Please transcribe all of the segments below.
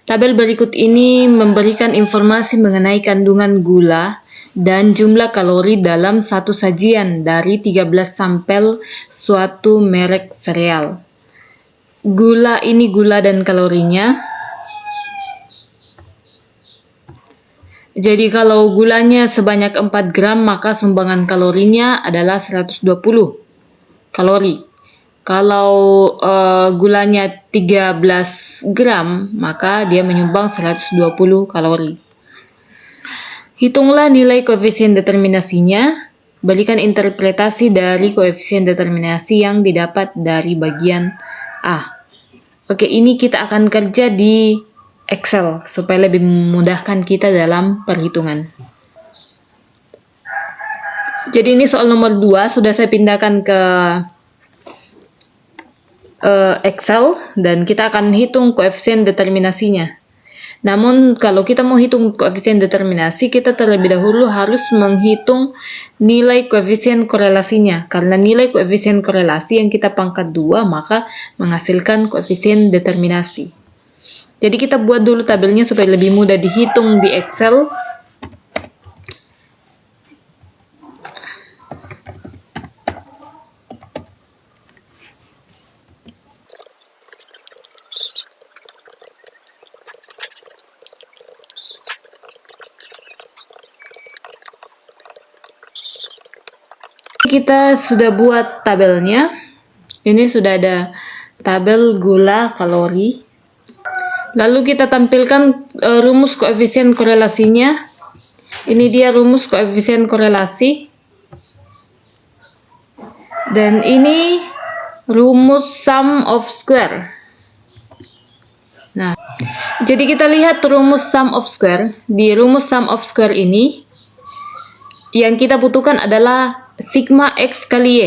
Tabel berikut ini memberikan informasi mengenai kandungan gula dan jumlah kalori dalam satu sajian dari 13 sampel suatu merek sereal. Gula ini gula dan kalorinya. Jadi kalau gulanya sebanyak 4 gram, maka sumbangan kalorinya adalah 120 kalori. Kalau gulanya 13 gram, maka dia menyumbang 120 kalori. Hitunglah nilai koefisien determinasinya. Berikan interpretasi dari koefisien determinasi yang didapat dari bagian A. Oke, ini kita akan kerja di Excel supaya lebih memudahkan kita dalam perhitungan. Jadi ini soal nomor 2 sudah saya pindahkan ke Excel dan kita akan hitung koefisien determinasinya. Namun kalau kita mau hitung koefisien determinasi, kita terlebih dahulu harus menghitung nilai koefisien korelasinya. Karena nilai koefisien korelasi yang kita pangkat 2 maka menghasilkan koefisien determinasi. Jadi kita buat dulu tabelnya supaya lebih mudah dihitung di Excel. Kita sudah buat tabelnya. Ini sudah ada tabel gula kalori. Lalu kita tampilkan rumus koefisien korelasinya. Ini dia rumus koefisien korelasi. Dan ini rumus sum of square. Nah, jadi kita lihat rumus sum of square. Di rumus sum of square ini, yang kita butuhkan adalah sigma X kali Y.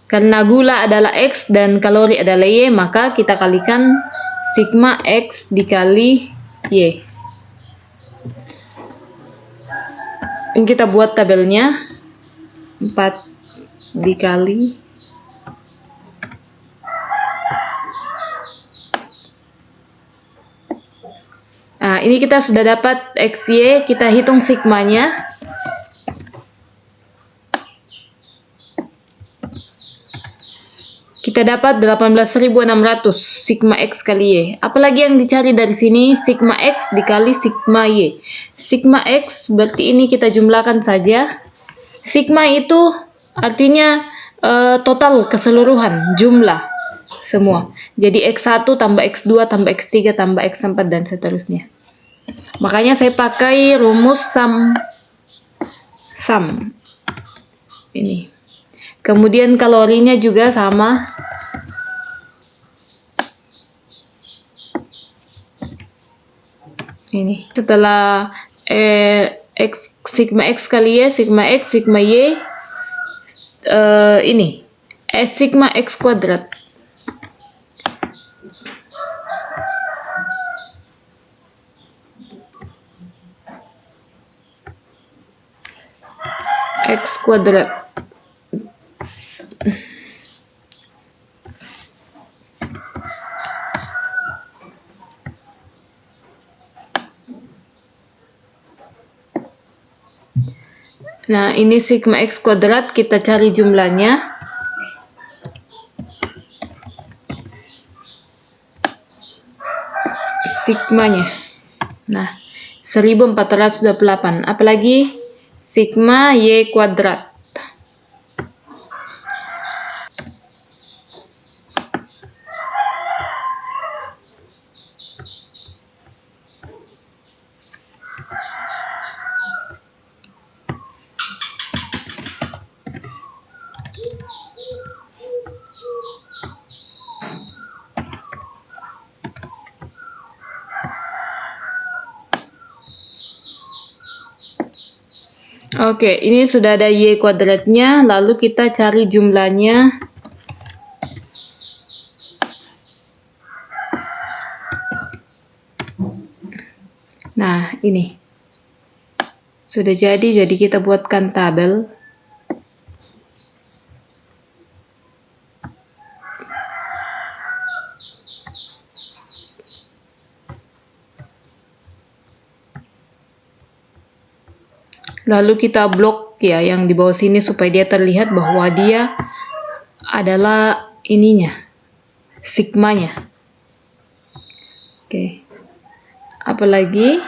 Karena gula adalah X dan kalori adalah Y, maka kita kalikan sigma X dikali Y. Ini kita buat tabelnya. 4 dikali Nah, ini kita sudah dapat XY, kita hitung sigmanya. Kita dapat 18.600 sigma X kali Y. Apalagi yang dicari dari sini, sigma X dikali sigma Y. Sigma X berarti ini kita jumlahkan saja. Sigma itu artinya total keseluruhan, jumlah semua. Jadi X1 tambah X2 tambah X3 tambah X4 dan seterusnya. Makanya saya pakai rumus sum. Ini. Kemudian kalorinya juga sama. Ini. Setelah sigma X kali Y, sigma X, sigma Y, ini. Sigma X kuadrat. X kuadrat. Nah, ini sigma X kuadrat, kita cari jumlahnya. Sigmanya. Nah, 1428. Apalagi sigma Y kuadrat. Oke, ini sudah ada Y kuadratnya, lalu kita cari jumlahnya. Nah, ini. Sudah jadi kita buatkan tabel. Lalu kita blok ya yang di bawah sini supaya dia terlihat bahwa dia adalah ininya, sigmanya. Oke. Apalagi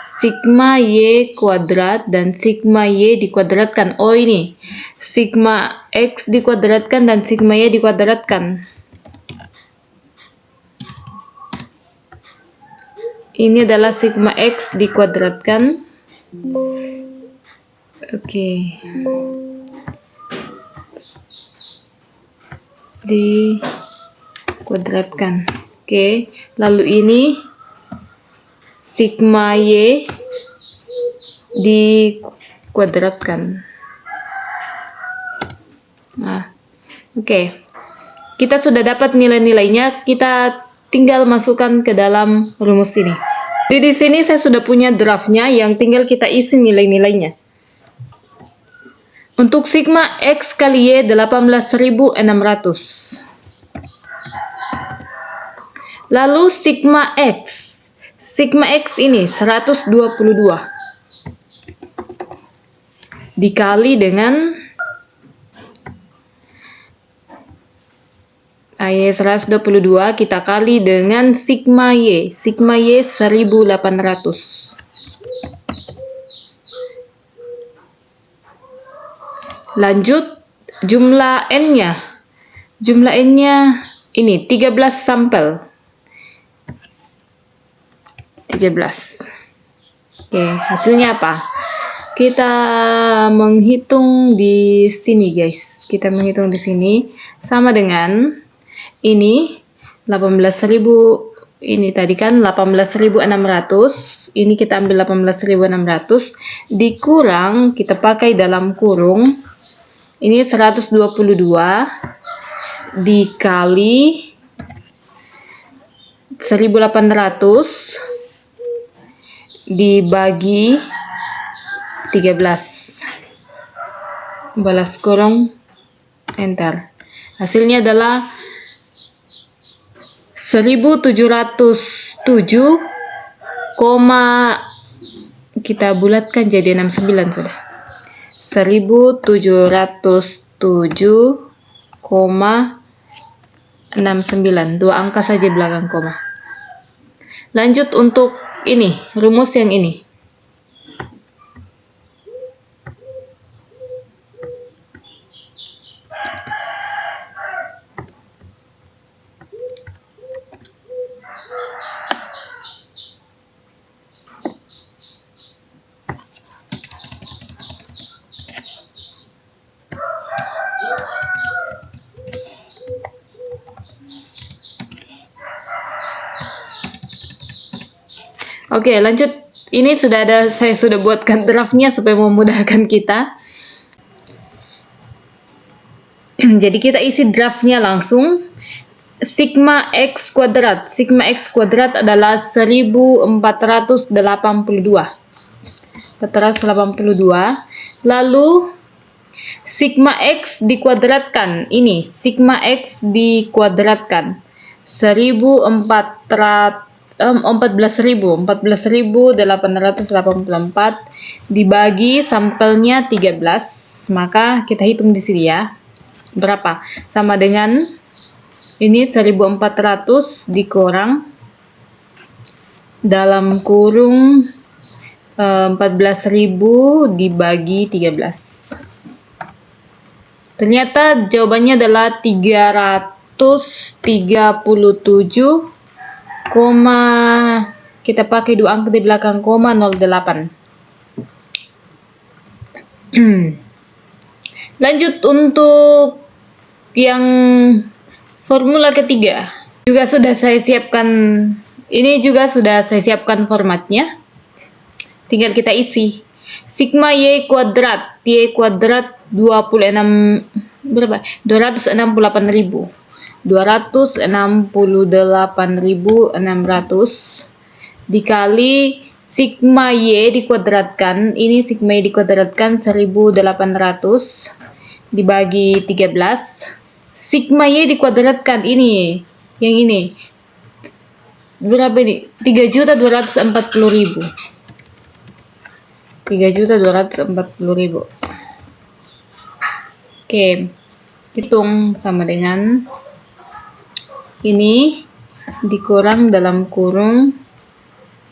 sigma Y kuadrat dan sigma Y dikuadratkan. Oh ini, sigma X dikuadratkan dan sigma Y dikuadratkan. Ini adalah sigma X dikuadratkan. Oke. Dikuadratkan. Oke, lalu ini sigma Y dikuadratkan. Nah, oke. Kita sudah dapat nilai-nilainya, kita tinggal masukkan ke dalam rumus ini. Jadi di sini saya sudah punya draftnya yang tinggal kita isi nilai-nilainya. Untuk sigma X kali Y 18.600. Lalu sigma X ini 122 dikali dengan 122 kita kali dengan sigma Y 1800. Lanjut jumlah N-nya. Jumlah N-nya ini 13 sampel. 13. Oke, hasilnya apa? Kita menghitung di sini, guys. Kita menghitung di sini sama dengan ini 18.000, ini tadi kan 18.600, ini kita ambil 18.600 dikurang, kita pakai dalam kurung, ini 122 dikali 1.800 dibagi 13, balas kurung, enter. Hasilnya adalah 1707, kita bulatkan jadi 69 sudah. 1707,69, dua angka saja belakang koma. Lanjut untuk ini, rumus yang ini. Oke, lanjut. Ini sudah ada, saya sudah buatkan draftnya supaya memudahkan kita. Jadi kita isi draftnya langsung. Sigma X kuadrat. Sigma X kuadrat adalah 1482. 482. Lalu sigma X dikuadratkan. Ini sigma X dikuadratkan 14.884 dibagi sampelnya 13, maka kita hitung di sini ya. Berapa? Sama dengan ini 1400 dikurang dalam kurung 14.000 dibagi 13. Ternyata jawabannya adalah 337, kita pakai dua angka di belakang koma 08. Lanjut untuk yang formula ketiga. Juga sudah saya siapkan, ini juga sudah saya siapkan formatnya. Tinggal kita isi. Sigma Y kuadrat 26 berapa? 268.000. 268.600 dikali sigma Y dikuadratkan, ini sigma Y dikuadratkan 1800 dibagi 13. Sigma Y dikuadratkan ini, yang ini berapa ini? 3.240.000. 3.240.000. Oke, hitung sama dengan ini dikurang dalam kurung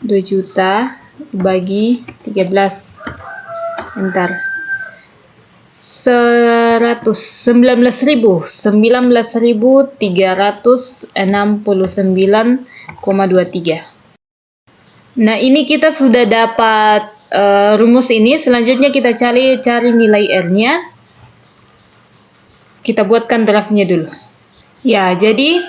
2 juta bagi 13. Bentar. 19.369,23. Nah, ini kita sudah dapat rumus ini. Selanjutnya kita cari nilai R-nya. Kita buatkan draftnya dulu. Ya, jadi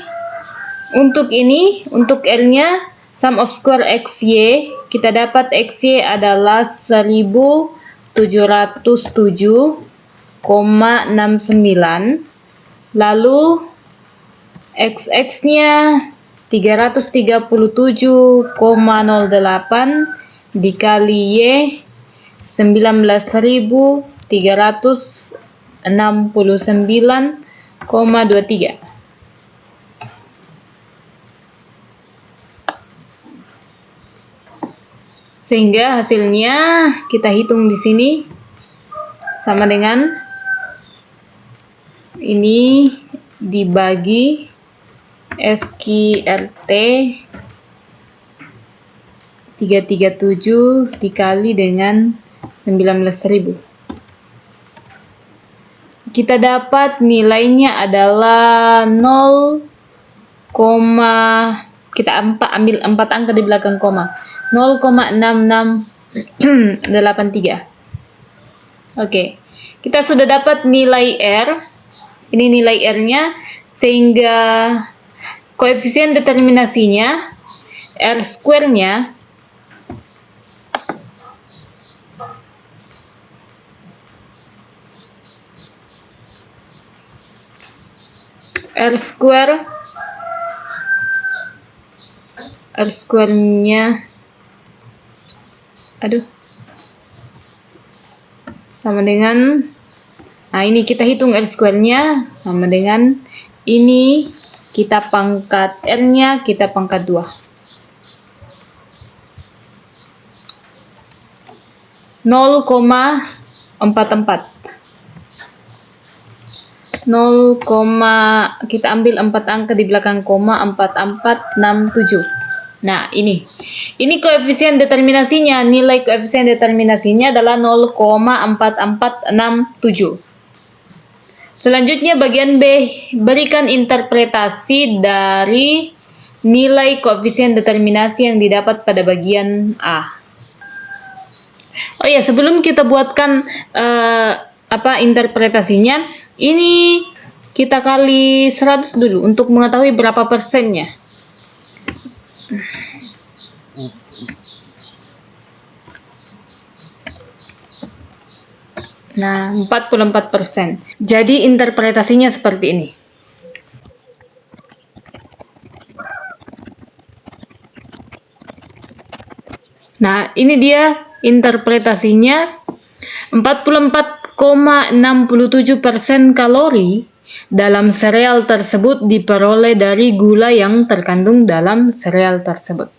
untuk ini, untuk R-nya sum of square XY, kita dapat XY adalah 1707,69. Lalu XX-nya 337,08 dikali Y 19.369,23. Sehingga hasilnya kita hitung di sini sama dengan ini dibagi SQRT 337 dikali dengan 19.000. Kita dapat nilainya adalah 0, kita ambil 4 angka di belakang koma, 0,6683. Oke, kita sudah dapat nilai R. Ini nilai R-nya, sehingga koefisien determinasinya R square-nya sama dengan, nah ini kita hitung R square-nya sama dengan ini, kita pangkat R-nya, kita pangkat 2. 0,44. Kita ambil 4 angka di belakang koma, 4467. Nah, ini koefisien determinasinya, nilai koefisien determinasinya adalah 0,4467. Selanjutnya bagian B, berikan interpretasi dari nilai koefisien determinasi yang didapat pada bagian A. Oh ya, sebelum kita buatkan interpretasinya, ini kita kali 100 dulu untuk mengetahui berapa persennya. Nah, 44%. Jadi interpretasinya seperti ini. Nah, ini dia interpretasinya. 44,67% kalori dalam sereal tersebut diperoleh dari gula yang terkandung dalam sereal tersebut.